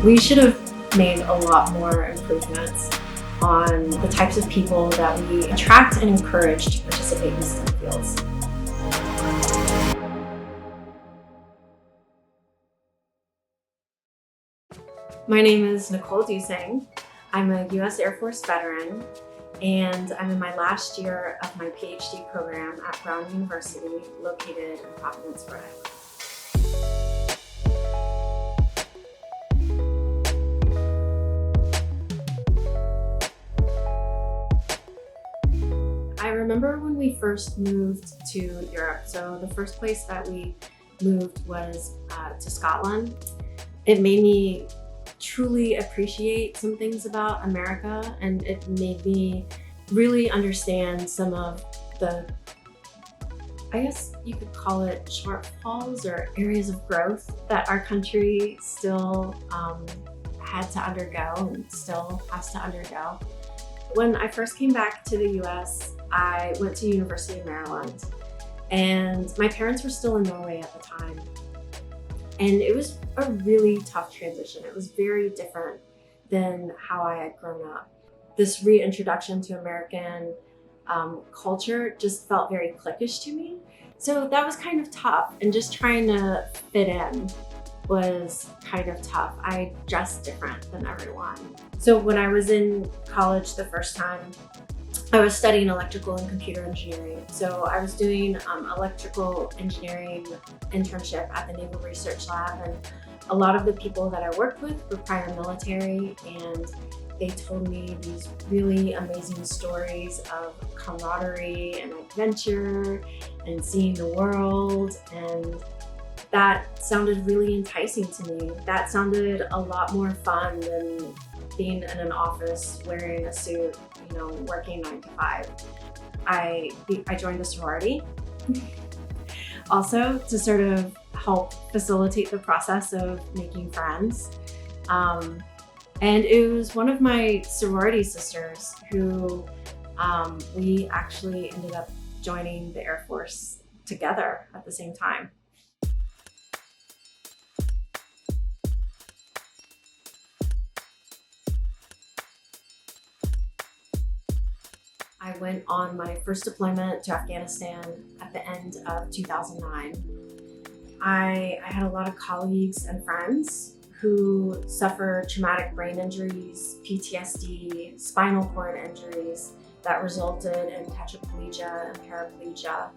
We should have made a lot more improvements on the types of people that we attract and encourage to participate in STEM fields. My name is Nicole Dusang. I'm a U.S. Air Force veteran, and I'm in my last year of my PhD program at Brown University, located in Providence, Rhode Island. I remember when we first moved to Europe. So the first place that we moved was to Scotland. It made me truly appreciate some things about America, and it made me really understand some of the, I guess you could call it shortfalls or areas of growth that our country still had to undergo and still has to undergo. When I first came back to the US, I went to University of Maryland, and my parents were still in Norway at the time. And it was a really tough transition. It was very different than how I had grown up. This reintroduction to American culture just felt very cliquish to me. So that was kind of tough, and just trying to fit in was kind of tough. I dressed different than everyone. So when I was in college the first time, I was studying electrical and computer engineering. So I was doing electrical engineering internship at the Naval Research Lab, and a lot of the people that I worked with were prior military, and they told me these really amazing stories of camaraderie and adventure and seeing the world, and that sounded really enticing to me. That sounded a lot more fun than being in an office wearing a suit, working 9 to 5. I joined a sorority also to sort of help facilitate the process of making friends. And it was one of my sorority sisters who we actually ended up joining the Air Force together at the same time. I went on my first deployment to Afghanistan at the end of 2009. I had a lot of colleagues and friends who suffered traumatic brain injuries, PTSD, spinal cord injuries that resulted in tetraplegia and paraplegia.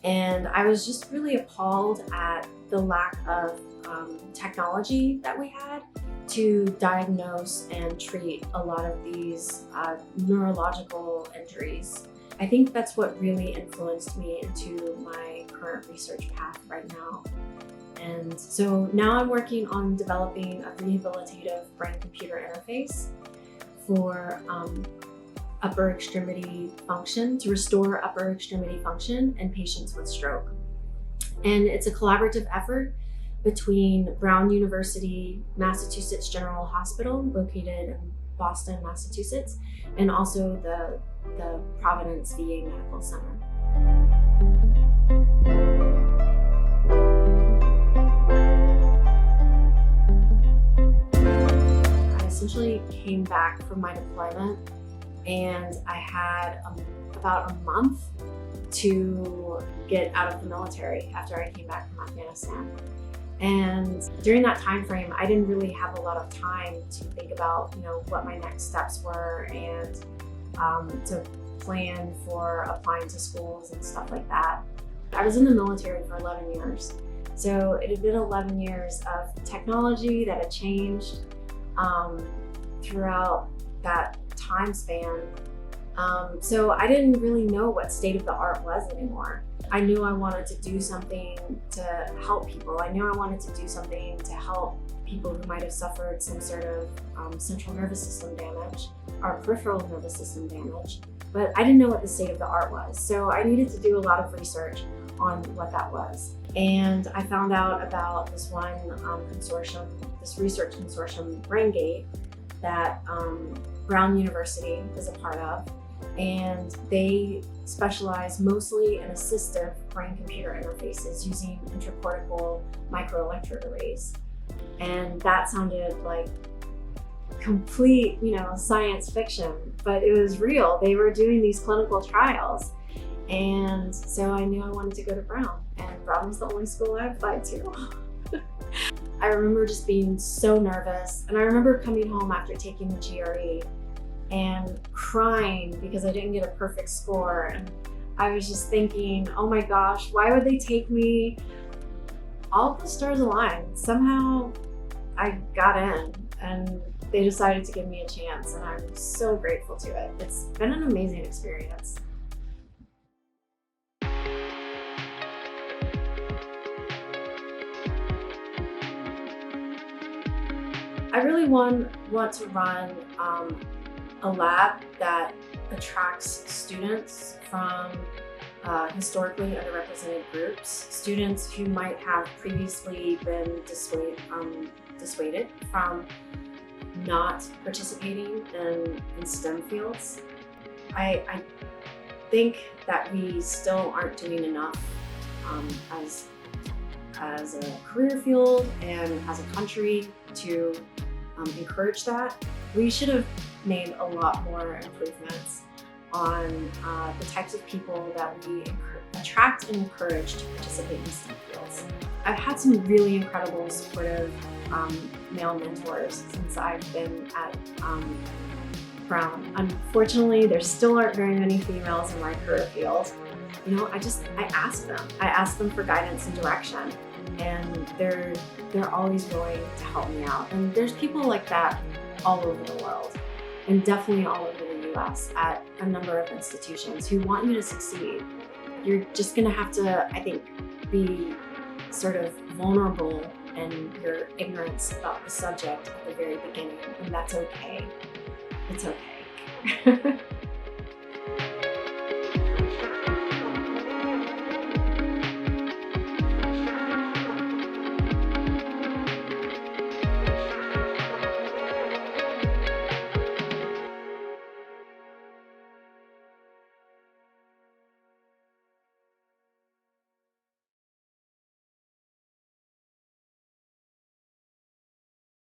And I was just really appalled at the lack of technology that we had to diagnose and treat a lot of these neurological injuries. I think that's what really influenced me into my current research path right now. And so now I'm working on developing a rehabilitative brain-computer interface for upper extremity function, to restore upper extremity function in patients with stroke. And it's a collaborative effort between Brown University, Massachusetts General Hospital, located in Boston, Massachusetts, and also the Providence VA Medical Center. I essentially came back from my deployment, and I had about a month to get out of the military after I came back from Afghanistan. And during that time frame, I didn't really have a lot of time to think about, what my next steps were, and to plan for applying to schools and stuff like that. I was in the military for 11 years. So it had been 11 years of technology that had changed throughout that time span. So I didn't really know what state of the art was anymore. I knew I wanted to do something to help people. I knew I wanted to do something to help people who might have suffered some sort of central nervous system damage or peripheral nervous system damage, but I didn't know what the state of the art was. So I needed to do a lot of research on what that was. And I found out about this one consortium, this research consortium, BrainGate, that Brown University is a part of. And they specialize mostly in assistive brain-computer interfaces using intracortical microelectrode arrays. And that sounded like complete, science fiction, but it was real. They were doing these clinical trials. And so I knew I wanted to go to Brown, and Brown was the only school I applied to. I remember just being so nervous, and I remember coming home after taking the GRE and crying because I didn't get a perfect score. And I was just thinking, oh my gosh, why would they take me? All of the stars aligned. Somehow I got in, and they decided to give me a chance, and I'm so grateful to it. It's been an amazing experience. I really want to run a lab that attracts students from historically underrepresented groups, students who might have previously been dissuaded from not participating in STEM fields. I think that we still aren't doing enough as a career field and as a country to encourage that. We should have made a lot more improvements on the types of people that we attract and encourage to participate in STEM fields. I've had some really incredible, supportive male mentors since I've been at Brown. Unfortunately, there still aren't very many females in my career field. I ask them for guidance and direction, and they're always willing to help me out. And there's people like that all over the world, and definitely all over the US at a number of institutions who want you to succeed. You're just gonna have to, I think, be sort of vulnerable in your ignorance about the subject at the very beginning, and that's okay. It's okay.